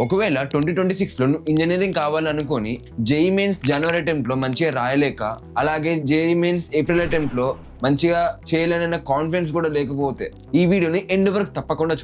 ఒకవేళ 2026లో నువ్వు engineering కావాలనుకొని JEE mains జనవరి attempt లో మంచిగా రాయలేక, అలాగే జేఈ మెయిన్స్ ఏప్రిల్ అటెంప్ట్ లో మంచిగా చేయలేనన్న కాన్ఫిడెన్స్ కూడా లేకపోతే ఈ వీడియోని ఎండ్ వరకు తప్పకుండా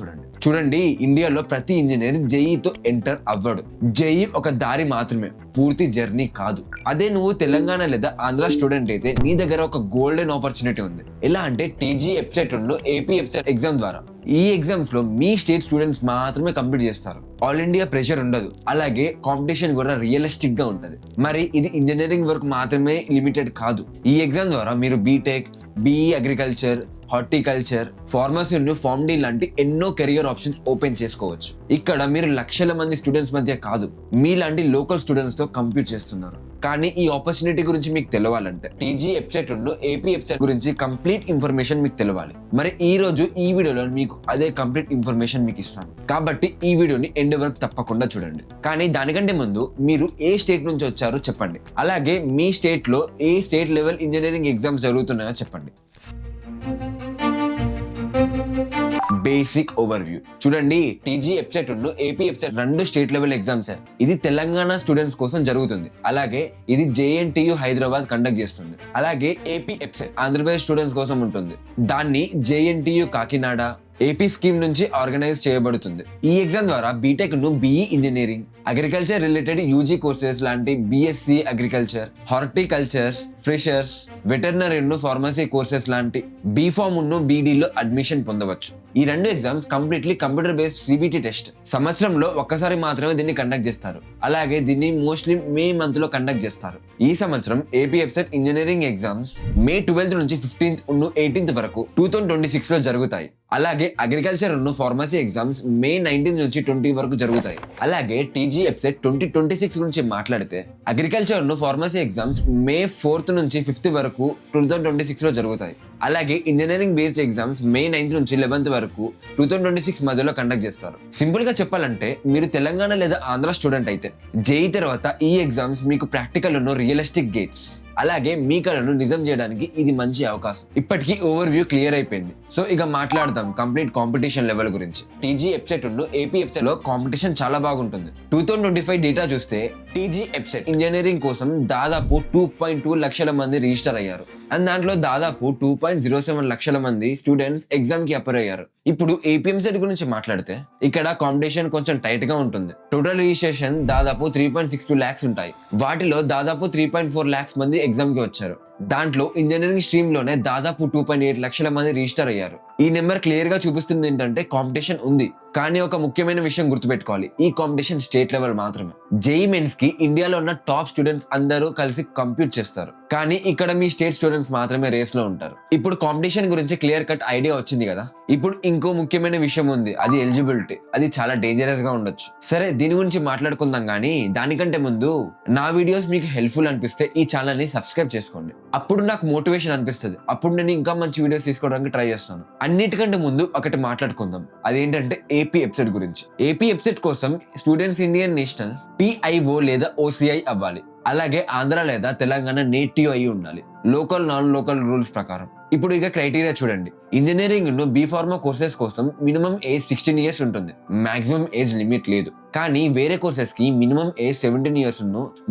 చూడండి. ఇండియాలో ప్రతి ఇంజనీర్ జేఈతో ఎంటర్ అవ్వడు. జేఈ ఒక దారి మాత్రమే, పూర్తి జర్నీ కాదు. అదే నువ్వు తెలంగాణ లేదా ఆంధ్ర స్టూడెంట్ అయితే నీ దగ్గర ఒక గోల్డెన్ ఆపర్చునిటీ ఉంది. ఎలా అంటే TG website AP website exam ద్వారా. ఈ ఎగ్జామ్స్ లో మీ స్టేట్ స్టూడెంట్స్ మాత్రమే కంప్లీట్ చేస్తారు. ఆల్ ఇండియా ప్రెషర్ ఉండదు, అలాగే కాంపిటీషన్ కూడా రియలిస్టిక్ గా ఉంటది. మరి ఇది ఇంజనీరింగ్ వరకు మాత్రమే లిమిటెడ్ కాదు. ఈ ఎగ్జామ్ ద్వారా మీరు BTech, BE agriculture, horticulture, pharmacy, pharm D లాంటి ఎన్నో కెరియర్ ఆప్షన్స్ ఓపెన్ చేసుకోవచ్చు. ఇక్కడ మీరు లక్షల మంది స్టూడెంట్స్ మధ్య కాదు, మీలాంటి లోకల్ స్టూడెంట్స్ తో కంప్లీట్ చేస్తున్నారు. కానీ ఈ ఆపర్చునిటీ గురించి మీకు తెలవాలంటే టీజీ వెబ్సైట్ ఏపీ వెబ్సైట్ గురించి కంప్లీట్ ఇన్ఫర్మేషన్ మీకు తెలవాలి. మరి ఈ రోజు ఈ వీడియోలో మీకు అదే కంప్లీట్ ఇన్ఫర్మేషన్ మీకు ఇస్తాను. కాబట్టి ఈ వీడియోని ఎండ్ వరకు తప్పకుండా చూడండి. కానీ దానికంటే ముందు మీరు ఏ స్టేట్ నుంచి వచ్చారో చెప్పండి. అలాగే మీ స్టేట్ లో ఏ స్టేట్ లెవెల్ ఇంజనీరింగ్ ఎగ్జామ్స్ జరుగుతున్నాయో చెప్పండి. బేసిక్ ఓవర్వ్యూ చూడండి. టీజీ వెబ్సైట్ ఏపీ వెబ్సైట్ రెండు స్టేట్ లెవెల్ ఎగ్జామ్స్. ఇది తెలంగాణ స్టూడెంట్స్ కోసం జరుగుతుంది. అలాగే ఇది జేఎన్టీయూ హైదరాబాద్ కండక్ట్ చేస్తుంది. అలాగే ఏపీ వెబ్సైట్ ఆంధ్రప్రదేశ్ స్టూడెంట్స్ కోసం ఉంటుంది. దాన్ని జేఎన్టీయూ కాకినాడ ఏపీ స్కీమ్ నుంచి ఆర్గనైజ్ చేయబడుతుంది. ఈ ఎగ్జామ్ ద్వారా బీటెక్ ను BE engineering, agriculture related UG courses లాంటి BSc agriculture, horticultures, freshers, veterinary pharmacy courses లాంటి బీఫామ్ బీడీలో అడ్మిషన్ పొందవచ్చు. ఈ రెండు exams completely computer based CBT test. సంవత్సరంలో ఒక్కసారి మాత్రమే దీన్ని కండక్ట్ చేస్తారు. అలాగే దీన్ని మోస్ట్లీ మే మంత్ లో కండక్ట్ చేస్తారు. ఈ సంవత్సరం AP website engineering exams May 12 నుంచి 18th వరకు 2026 లో జరుగుతాయి. అలాగే అగ్రికల్చర్ ఫార్మసీ ఎగ్జామ్స్ మే 19 నుంచి 20 వరకు జరుగుతాయి. అలాగే టీజీ వెబ్సైట్ 2026 గురించి మాట్లాడితే agriculture pharmacy exams May 4th నుంచి 5th వరకు 2026 లో జరుగుతాయి. అలాగే engineering based exams May 9th నుంచి 11th వరకు 2026 మధ్యలో కండక్ట్ చేస్తారు. సింపుల్ గా చెప్పాలంటే మీరు తెలంగాణ లేదా ఆంధ్ర స్టూడెంట్ అయితే జేఈ తర్వాత ఈ ఎగ్జామ్స్ మీకు ప్రాక్టికల్ రియలిస్టిక్ గేట్స్, అలాగే మీ కళను నిజం చేయడానికి ఇది మంచి అవకాశం. ఇప్పటికీ ఓవర్ వ్యూ క్లియర్ అయిపోయింది. సో ఇక మాట్లాడదాం కంప్లీట్ కాంపిటీషన్ లెవెల్ గురించి. టీజీ వెబ్సైట్ ఏపీ వెబ్సైట్ లో కాంపిటీషన్ చాలా బాగుంటుంది. 2025 డేటా చూస్తే టీజీ వెబ్సైట్ ఇంజనీరింగ్ కోసం దాదాపు 2.2 లక్షల మంది రిజిస్టర్ అయ్యారు. అండ్ దాంట్లో దాదాపు 2.07 లక్షల మంది స్టూడెంట్స్ ఎగ్జామ్ కి అప్లై అయ్యారు. ఇప్పుడు ఏపీ వెబ్సైట్ గురించి మాట్లాడితే ఇక్కడ కాంపిటీషన్ కొంచెం టైట్ గా ఉంటుంది. టోటల్ రిజిస్ట్రేషన్ దాదాపు 3.62 lakhs ఉంటాయి. వాటిలో దాదాపు 3.4 lakhs మంది ఎగ్జామ్ కి వచ్చారు. దాంట్లో ఇంజనీరింగ్ స్ట్రీమ్ లోనే దాదాపు 2.8 లక్షల మంది రిజిస్టర్ అయ్యారు. ఈ నెంబర్ క్లియర్ గా చూపిస్తుంది ఏంటంటే కాంపిటీషన్ ఉంది. కానీ ఒక ముఖ్యమైన విషయం గుర్తుపెట్టుకోవాలి, ఈ కాంపిటీషన్ స్టేట్ లెవెల్ మాత్రమే. జేఈ మెయిన్స్ కి ఇండియాలో ఉన్న టాప్ స్టూడెంట్స్ అందరూ కలిసి కంప్యూట్ చేస్తారు. కానీ ఇక్కడ మీ స్టేట్ స్టూడెంట్స్ మాత్రమే రేస్ లో ఉంటారు. ఇప్పుడు కాంపిటీషన్ గురించి క్లియర్ కట్ ఐడియా వచ్చింది కదా. ఇప్పుడు ఇంకో ముఖ్యమైన విషయం ఉంది, అది ఎలిజిబిలిటీ. అది చాలా డేంజరస్ గా ఉండొచ్చు. సరే దీని గురించి మాట్లాడుకుందాం. కానీ దానికంటే ముందు నా వీడియోస్ మీకు హెల్ప్ఫుల్ అనిపిస్తే ఈ ఛానల్ ని సబ్స్క్రైబ్ చేసుకోండి. అప్పుడు నాకు మోటివేషన్ అనిపిస్తుంది. అప్పుడు నేను ఇంకా మంచి వీడియోస్ తీసుకోవడానికి ట్రై చేస్తాను. అన్నిటికంటే ముందు ఒకటి మాట్లాడుకుందాం, అదేంటంటే ఏపీ వెబ్సైట్ గురించి. ఏపీ వెబ్సైట్ కోసం స్టూడెంట్స్ ఇండియన్ నేషనల్ పిఐఓ లేదా ఓసిఐ అవ్వాలి. అలాగే ఆంధ్ర లేదా తెలంగాణ నేటివ్ అయి ఉండాలి, లోకల్ నాన్ లోకల్ రూల్స్ ప్రకారం. ఇప్పుడు ఇక క్రైటీరియా చూడండి. ఇంజనీరింగ్ బీ ఫార్మా కోర్సెస్ కోసం మినిమం ఏజ్ 16 years ఉంటుంది. మాక్సిమం ఏజ్ లిమిట్ లేదు. కానీ వేరే కోర్సెస్ కి minimum age 17 years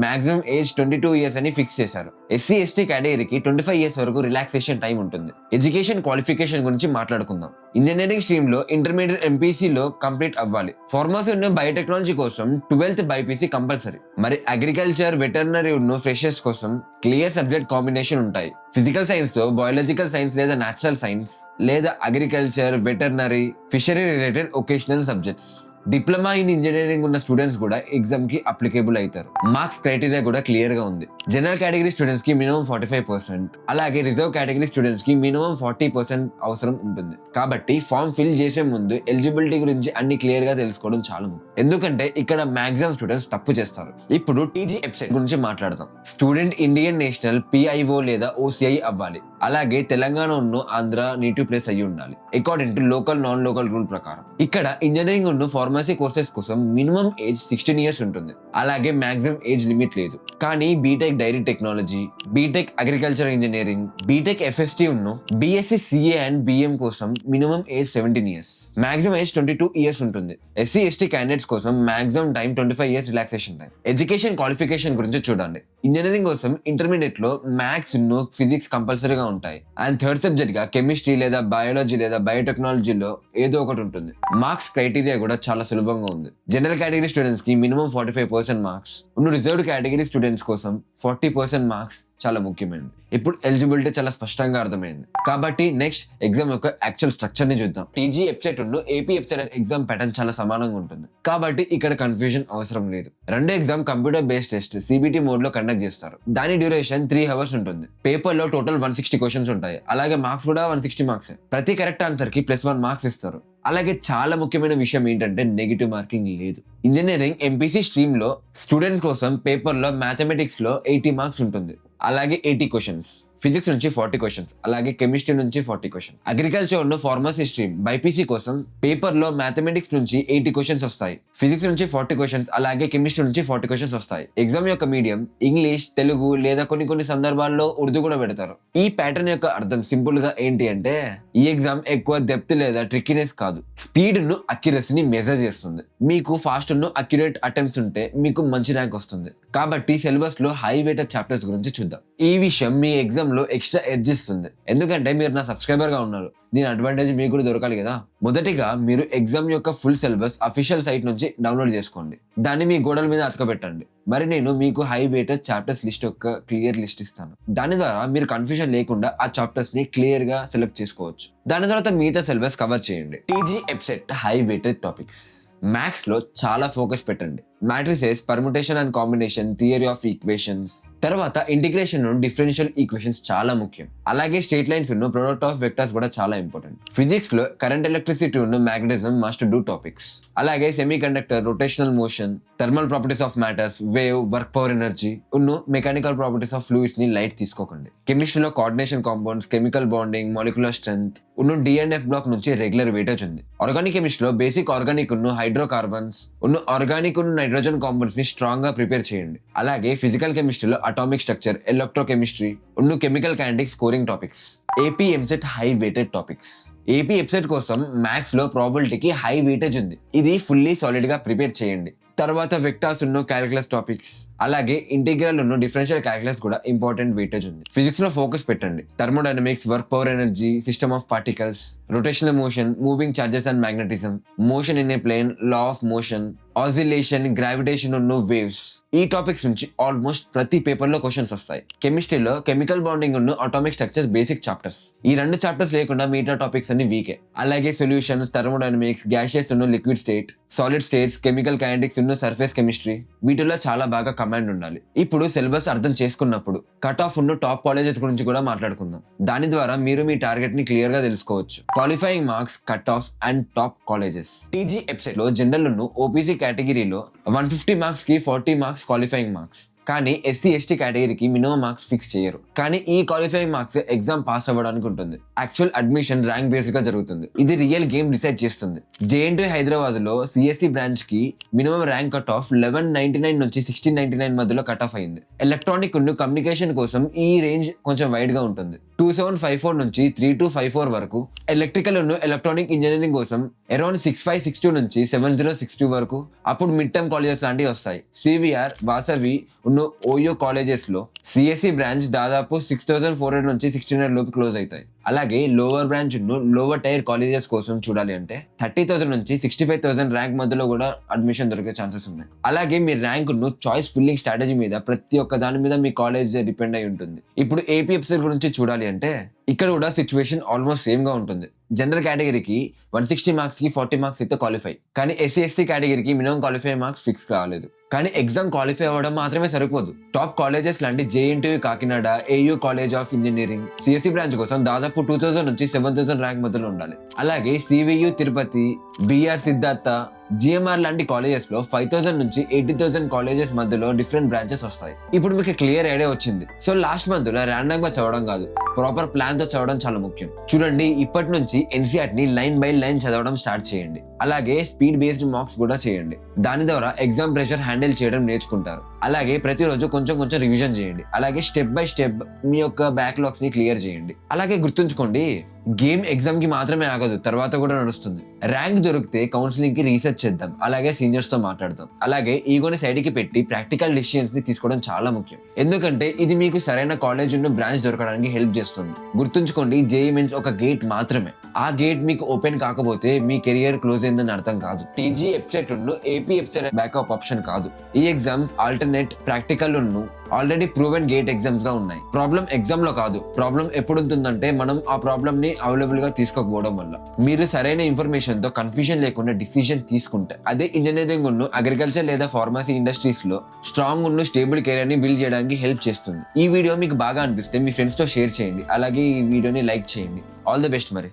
maximum age 22 years అని ఫిక్స్ చేశారు. ఎస్సీ ఎస్టీ కేటగిరీకి 25 years వరకు రిలాక్సేషన్ టైం ఉంటుంది. ఎడ్యుకేషన్ క్వాలిఫికేషన్ గురించి మాట్లాడుకుందాం. ఇంజనీరింగ్ స్ట్రీమ్ లో ఇంటర్మీడియట్ ఎంపీసీ లో కంప్లీట్ అవ్వాలి. ఫార్మసీ బయోటెక్నాలజీ కోసం 12th బైపీసీ కంపల్సరీ. మరి అగ్రికల్చర్, వెటర్నరీ ఫ్రెషర్స్ కోసం క్లియర్ సబ్జెక్ట్ కాంబినేషన్ ఉంటాయి. ఫిజికల్ సైన్స్ తో బయాలజికల్ సైన్స్ లేదా న్యాచురల్ సైన్స్ లేదా agriculture, veterinary, fishery related vocational subjects. Diploma in engineering ఉన్న స్టూడెంట్స్ కూడా ఎగ్జామ్ కి అప్లికేబుల్ అవుతారు. మార్క్స్ క్రైటీరియా కూడా క్లియర్ గా ఉంది. జనరల్ కేటగిరీ స్టూడెంట్స్ కి మినిమం 45%, అలాగే రిజర్వ్ కేటగిరీ స్టూడెంట్స్ కి మినిమం 40% అవసరం ఉంటుంది. కాబట్టి ఫామ్ ఫిల్ చేసే ముందు ఎలిజిబిలిటీ గురించి అన్ని క్లియర్ గా తెలుసుకోవడం చాలా ముఖ్యం. ఎందుకంటే ఇక్కడ మాక్సిమం స్టూడెంట్స్ తప్పు చేస్తారు. ఇప్పుడు టీజీ వెబ్సైట్ గురించి మాట్లాడదాం. స్టూడెంట్ ఇండియన్ నేషనల్ పిఐఓ లేదా ఓసిఐ అవ్వాలి. అలాగే తెలంగాణ ఆంధ్ర నేటివ్ ప్లేస్ అయ్యి ఉండాలి according to local non local rule ప్రకారం. ఇక్కడ ఇంజనీరింగ్ ఫార్మసీ కోర్సెస్ కోసం మినిమం ఏజ్ 16 years ఉంటుంది. అలాగే మాక్సిమం ఏజ్ లిమిట్ లేదు. కానీ BTech dairy technology, BTech agriculture engineering, BTech FST ఉన్ను బీఎస్సీ సిఏ అండ్ బిఎం కోసం minimum age 17 years, maximum age 22 years ఉంటుంది. ఎస్సీ ఎస్టీ క్యాండిడేట్స్ కోసం maximum time 25 years relaxation time. Education qualification గురించి చూడండి. Engineering కోసం intermediate లో మ్యాథ్స్ ఫిజిక్స్ కంపల్సరీగా ఉంటాయి అండ్ థర్డ్ సబ్జెక్ట్ గా కెమిస్ట్రీ లేదా బయాలజీ లేదా బయోటెక్నాలజీలో ఏదో ఒకటి ఉంటుంది. మార్క్స్ క్రైటీరియా కూడా చాలా సులభంగా ఉంది. జనరల్ కేటగిరీ స్టూడెంట్స్ కి minimum 45% marks, reserved category students కోసం 40% మార్క్స్ చాలా ముఖ్యమైనది. ఇప్పుడు ఎలిజిబిలిటీ చాలా స్పష్టంగా అర్థమైంది. కాబట్టి నెక్స్ట్ ఎగ్జామ్ యొక్క యాక్చువల్ స్ట్రక్చర్ ని చూద్దాం. TG website AP website exam pattern చాలా సమానంగా ఉంటుంది కాబట్టి ఇక్కడ కన్ఫ్యూజన్ అవసరం లేదు. రెండో exam computer based test CBT mode లో కండక్ట్ చేస్తారు. దాని డ్యూరేషన్ 3 hours ఉంటుంది. పేపర్ లో టోటల్ 160 క్వశ్చన్స్ ఉంటాయి. అలాగే మార్క్స్ కూడా 160 మార్క్స్. ప్రతి కరెక్ట్ ఆన్సర్ కి +1 మార్క్స్ ఇస్తారు. అలాగే చాలా ముఖ్యమైన విషయం ఏంటంటే నెగిటివ్ మార్కింగ్ లేదు. ఇంజనీరింగ్ ఎంపీసీ స్ట్రీమ్ లో స్టూడెంట్స్ కోసం పేపర్ లో మ్యాథమెటిక్స్ లో 80 మార్క్స్ ఉంటుంది. అలాగే 80 క్వశ్చన్స్, ఫిజిక్స్ నుంచి 40 క్వశ్చన్స్, అలాగే కెమిస్ట్రీ నుంచి 40 క్వశ్చన్స్. అగ్రికల్చర్ లో ఫార్మసీ స్ట్రీమ్ బైపీసీ కోసం పేపర్ లో మ్యాథమెటిక్స్ నుంచి 80 క్వశ్చన్స్ వస్తాయి, ఫిజిక్స్ నుంచి 40 క్వశ్చన్స్, అలాగే కెమిస్ట్రీ నుంచి 40 క్వశ్చన్స్ వస్తాయి. ఎగ్జామ్ యొక్క మీడియం ఇంగ్లీష్, తెలుగు లేదా కొన్ని సందర్భాల్లో ఉర్దూ కూడా పెడతారు. ఈ ప్యాటర్న్ యొక్క అర్థం సింపుల్ గా ఏంటి అంటే ఈ ఎగ్జామ్ ఎక్కువ డెప్త్ లేదా ట్రిక్కీనెస్ కాదు, స్పీడ్ ను అక్యురసీని మెజర్ చేస్తుంది. మీకు ఫాస్ట్ ను అక్యురేట్ అటెంప్ట్స్ ఉంటే మీకు మంచి ర్యాంక్ వస్తుంది. కాబట్టి సిలబస్ లో హై వెయిటెడ్ చాప్టర్స్ గురించి చూద్దాం. ఈ విషయం మీ ఎగ్జామ్ లో ఎక్స్ట్రా ఎడ్జ్ ఇస్తుంది, ఎందుకంటే మీరు నా సబ్స్క్రైబర్ గా ఉన్నారు. దీని అడ్వాంటేజ్ మీకు కూడా దొరకాలి కదా. మొదటిగా మీరు ఎగ్జామ్ యొక్క ఫుల్ సిలబస్ అఫీషియల్ సైట్ నుంచి డౌన్లోడ్ చేసుకోండి. దాన్ని మీ గోడల మీద అతకబెట్టండి. మరి నేను మీకు హై వెయిటెడ్ చాప్టర్స్ లిస్ట్ యొక్క క్లియర్ లిస్ట్ ఇస్తాను. దాని ద్వారా మీరు కన్ఫ్యూజన్ లేకుండా ఆ చాప్టర్స్ ని క్లియర్ గా సెలెక్ట్ చేసుకోవచ్చు. దాని తర్వాత మిగతా సిలబస్ కవర్ చేయండి. TG website high weighted topics. Maths లో చాలా ఫోకస్ పెట్టండి. Matrices, permutation and combination, theory of equations, తర్వాత ఇంటిగ్రేషన్, డిఫరెన్షియల్ ఈక్వేషన్స్ చాలా ముఖ్యం. అలాగే straight lines, product of vectors కూడా చాలా ఇంపార్టెంట్. ఫిజిక్స్ లో current, electricity, magnetism must do topics. అలాగే semi conductor, rotational motion, thermal properties of matters, wave, work power energy, mechanical properties of fluids ని light తీసుకోకండి. కెమిస్ట్రీలో coordination compounds, chemical bonding, molecular strength, DNF block నుంచి regular weightage ఉంది. Organic కెమిస్ట్రీలో basic organic, hydrocarbons, organic nitrogen compounds ని strong గా prepare చేయండి. అలాగే ఫిజికల్ కెమిస్ట్రీలో atomic structure, electrochemistry, chemical kinetics scoring topics. AP EAMCET high weighted topics. AP website కోసం maths లో ప్రాబిలిటీకి హై వెయిటేజ్ ఉంది. ఇది ఫుల్లీ సాలిడ్ గా ప్రిపేర్ చేయండి. తర్వాత వెక్టార్స్ క్యాలిక్యులస్ టాపిక్స్, అలాగే ఇంటిగ్రల్ డిఫరెన్షియల్ క్యాలిక్యులస్ కూడా ఇంపార్టెంట్ వెయిటేజ్ ఉంది. ఫిజిక్స్ లో ఫోకస్ పెట్టండి. Thermodynamics, work power energy, system of particles, rotational motion, moving charges and magnetism, motion in a plane, law of motion, oscillation, gravitation, waves. ఈ topics నుంచి almost ప్రతి paper లో questions వస్తాయి. కెమిస్ట్రీలో chemical bonding, atomic structures basic chapters. ఈ 2 chapters లేకుండా మిగతా topics అన్ని వీకే. అలాగే solutions, thermodynamics, gaseous, liquid state, solid states, chemical kinetics, surface chemistry, వీటిలో చాలా బాగా కమాండ్ ఉండాలి. ఇప్పుడు సిలబస్ అర్థం చేసుకున్నప్పుడు కట్ ఆఫ్ టాప్ కాలేజెస్ గురించి కూడా మాట్లాడుకుందాం. దాని ద్వారా మీరు మీ టార్గెట్ ని క్లియర్ గా తెలుసుకోవచ్చు. Qualifying marks, cut off and top colleges. TG website లో జనరల్ ఓబీసీ కేటగిరీలో 150 మార్క్స్ కి 40 మార్క్స్ క్వాలిఫైయింగ్ మార్క్స్. కానీ ఎస్సీ ఎస్టీ కేటగిరీకి మినిమం మార్క్స్ ఫిక్స్ చేయరు. కానీ ఈ క్వాలిఫైయింగ్ మార్క్స్ ఎగ్జామ్ పాస్ అవ్వడానికి ఉంటుంది. యాక్చువల్ అడ్మిషన్ ర్యాంక్ బేస్డ్ గా జరుగుతుంది. ఇది రియల్ గేమ్ డిసైడ్ చేస్తుంది. జేఎన్టీ హైదరాబాద్ లో సిఎస్సి బ్రాంచ్ కి మినిమం ర్యాంక్ కట్ ఆఫ్ 1199 నుంచి 1699 మధ్యలో కట్ ఆఫ్ అయింది. ఎలక్ట్రానిక్ కమ్యూనికేషన్ కోసం ఈ రేంజ్ కొంచెం వైడ్ గా ఉంటుంది. 2754 నుంచి 3254 వరకు. ఎలక్ట్రికల్ ఎలక్ట్రానిక్ ఇంజనీరింగ్ కోసం అరౌండ్ 6562 నుంచి 7062 వరకు. అప్పుడు మిడ్ టర్మ్ కాలేజెస్ లాంటివి వస్తాయి. సివిఆర్, వాసవి, ఓయో కాలేజెస్ లో సిఎస్సి బ్రాంచ్ దాదాపు 6400 నుంచి 1600 లోపు క్లోజ్ అవుతాయి. అలాగే lower branch lower tier colleges కోసం చూడాలి అంటే 30,000 నుంచి 65,000 ర్యాంక్ మధ్యలో కూడా అడ్మిషన్ దొరికే ఛాన్సెస్ ఉన్నాయి. అలాగే మీ ర్యాంక్ చాయిస్ ఫిల్లింగ్ స్ట్రాటజీ మీద ప్రతి ఒక్క దాని మీద మీ కాలేజ్ డిపెండ్ అయి ఉంటుంది. ఇప్పుడు ఏపీ వెబ్సైట్ గురించి చూడాలి అంటే ఇక్కడ కూడా సిచ్యువేషన్ ఆల్మోస్ట్ సేమ్ గా ఉంటుంది. జనరల్ కేటగిరీకి 160 మార్క్స్ కి 40 మార్క్స్ అయితే క్వాలిఫై. కానీ ఎస్సీ ఎస్టీ కేటగిరీకి మినిమం క్వాలిఫై మార్క్స్ ఫిక్స్ కాలేదు. కానీ ఎగ్జామ్ క్వాలిఫై అవ్వడం మాత్రమే సరిపోదు. టాప్ కాలేజెస్ లాంటి JNTU Kakinada, AU college of engineering, CSC branch కోసం దాదాపు 2000 నుంచి 7000 ర్యాంక్ మధ్యలో ఉండాలి. అలాగే CVU Tirupati, BR Siddhartha, GMR లాంటి కాలేజెస్ లో 5000 నుంచి 80,000 కాలేజెస్ మధ్యలో డిఫరెంట్ బ్రాంచెస్ వస్తాయి. ఇప్పుడు మీకు క్లియర్ ఐడియా వచ్చింది. సో లాస్ట్ మంత్ లో ర్యాండమ్ గా చదవడం కాదు, ప్రాపర్ ప్లాన్ తో చదవడం చాలా ముఖ్యం. చూడండి, ఇప్పటి నుంచి ఎన్సీఆర్టీ ని లైన్ బై లైన్ చదవడం స్టార్ట్ చేయండి. అలాగే స్పీడ్ బేస్డ్ మార్క్స్ కూడా చేయండి. దాని ద్వారా ఎగ్జామ్ ప్రెషర్ హ్యాండిల్ చేయడం నేర్చుకుంటారు. అలాగే ప్రతిరోజు కొంచెం కొంచెం రివిజన్ చేయండి. అలాగే స్టెప్ బై స్టెప్ మీ యొక్క బ్యాక్లాగ్స్ ని క్లియర్ చేయండి. అలాగే గుర్తుంచుకోండి, గేమ్ ఎగ్జామ్ కి మాత్రమే ఆగదు, తర్వాత కూడా నడుస్తుంది. ర్యాంక్ దొరికితే కౌన్సిలింగ్ కి రీసెర్చ్ చేద్దాం, అలాగే సీనియర్స్ తో మాట్లాడదాం. అలాగే ఈగోని సైడ్ కి పెట్టి ప్రాక్టికల్ డిసిషన్స్ ని తీసుకోవడం చాలా ముఖ్యం. ఎందుకంటే ఇది మీకు సరైన కాలేజ్ ఉన్న బ్రాంచ్ దొరకడానికి హెల్ప్ చేస్తుంది. గుర్తుంచుకోండి, జేఈ మీన్స్ ఒక గేట్ మాత్రమే. ఆ గేట్ మీకు ఓపెన్ కాకపోతే మీ కెరియర్ క్లోజ్ అయిందని అర్థం కాదు. TG website AP website backup option కాదు. ఈ exams alternate practical already proven gate exams గా ఉన్నాయి. ప్రాబ్లం ఎగ్జామ్ లో కాదు, ప్రాబ్లం ఎప్పుడు ఉంటుందంటే మనం ఆ ప్రాబ్లమ్ ని అవైలబుల్ గా తీసుకోకపోవడం వల్ల. మీరు సరైన ఇన్ఫర్మేషన్ తో కన్ఫ్యూజన్ లేకుండా డిసిజన్ తీసుకుంటే అదే ఇంజనీరింగ్ అగ్రికల్చర్ లేదా ఫార్మసీ ఇండస్ట్రీస్ లో స్ట్రాంగ్ స్టేబుల్ కెరియర్ ని బిల్డ్ చేయడానికి హెల్ప్ చేస్తుంది. ఈ వీడియో మీకు బాగా అనిపిస్తే మీ ఫ్రెండ్స్ తో షేర్ చేయండి. అలాగే ఈ వీడియోని లైక్ చేయండి. ఆల్ ది బెస్ట్ మరి.